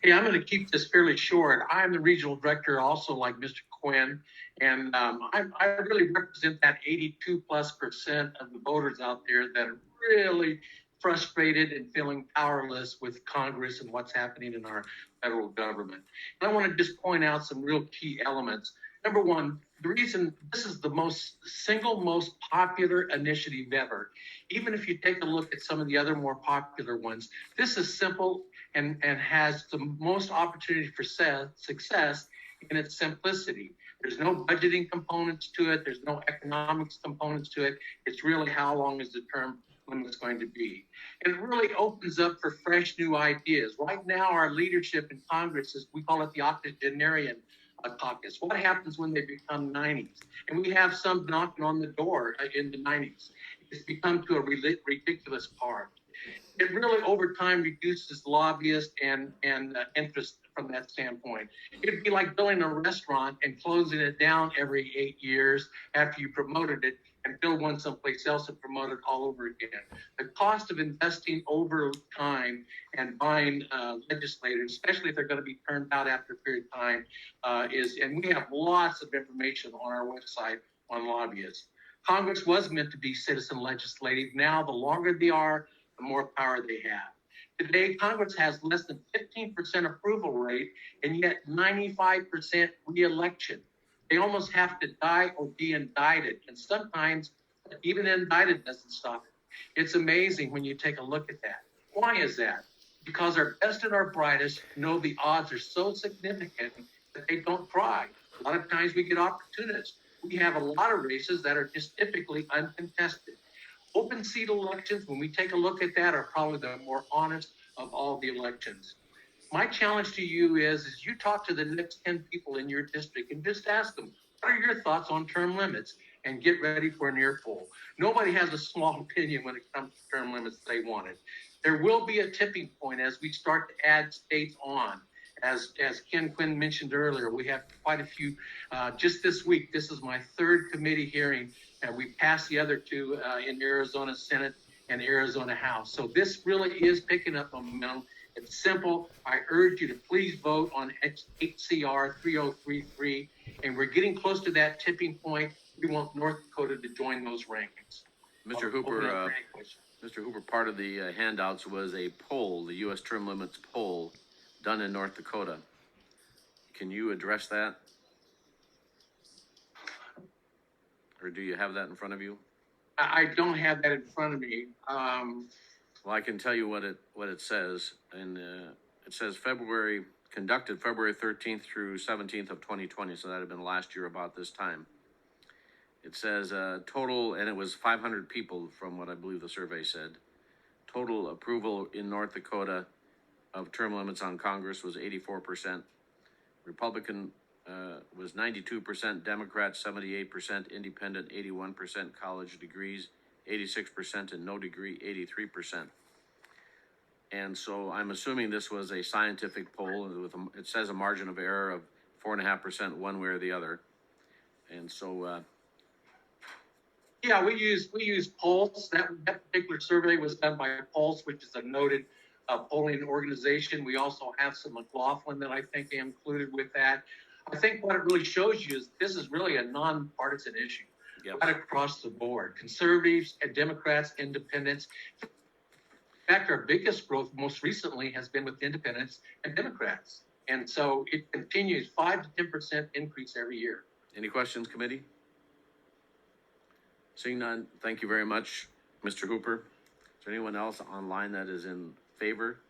Hey, I'm going to keep this fairly short. I'm the regional director, also like Mr. Quinn, and I really represent that 82+% of the voters out there that are really frustrated and feeling powerless with Congress and what's happening in our federal government. And I want to just point out some real key elements. Number one, the reason this is the most popular initiative ever, even if you take a look at some of the other more popular ones, this is simple and has the most opportunity for success in its simplicity. There's no budgeting components to it. There's no economics components to it. It's really how long is the term limit going to be. And it really opens up for fresh new ideas. Right now, our leadership in Congress is, we call it the octogenarian caucus. What happens when they become 90s? And we have some knocking on the door in the 90s. It's become to a ridiculous part. It really over time reduces lobbyist and interest from that standpoint. It'd be like building a restaurant and closing it down every 8 years after you promoted it and build one someplace else and promote it all over again. The cost of investing over time and buying legislators, especially if they're going to be turned out after a period of time, and we have lots of information on our website on lobbyists. Congress was meant to be citizen legislative. Now, the longer they are, the more power they have. Today, Congress has less than 15% approval rate and yet 95% re-election. They almost have to die or be indicted. And sometimes even indicted doesn't stop it. It's amazing when you take a look at that. Why is that? Because our best and our brightest know the odds are so significant that they don't try. A lot of times we get opportunists. We have a lot of races that are just typically uncontested. Open seat elections, when we take a look at that, are probably the more honest of all the elections. My challenge to you is you talk to the next 10 people in your district and just ask them, what are your thoughts on term limits? And get ready for an ear poll. Nobody has a small opinion when it comes to term limits they wanted. There will be a tipping point as we start to add states on. As Ken Quinn mentioned earlier, we have quite a few. Just this week, this is my third committee hearing, and we passed the other two in Arizona Senate and Arizona House. So this really is picking up momentum. It's simple. I urge you to please vote on HCR 3033, and we're getting close to that tipping point. We want North Dakota to join those rankings. Mr. Hooper, part of the handouts was a poll, the U.S. term limits poll, done in North Dakota. Can you address that? Or do you have that in front of you? I don't have that in front of me. Well, I can tell you what it says, and it says conducted February 13th through 17th of 2020, so that had been last year about this time. It says total, and it was 500 people from what I believe the survey said. Total approval in North Dakota of term limits on Congress was 84%. Republican was 92%, Democrat 78%, Independent 81%, college degrees 86%, and no degree 83%. And so I'm assuming this was a scientific poll with it says a margin of error of 4.5% one way or the other. And so yeah, we use Pulse. That particular survey was done by Pulse, which is a noted polling organization. We also have some McLaughlin that I think they included with that. I think what it really shows you is this is really a nonpartisan issue. Yep. Right across the board, conservatives and Democrats, independents. In fact, our biggest growth most recently has been with independents and Democrats. And so it continues 5 to 10% increase every year. Any questions, committee? Seeing none, thank you very much, Mr. Hooper. Is there anyone else online that is in favor?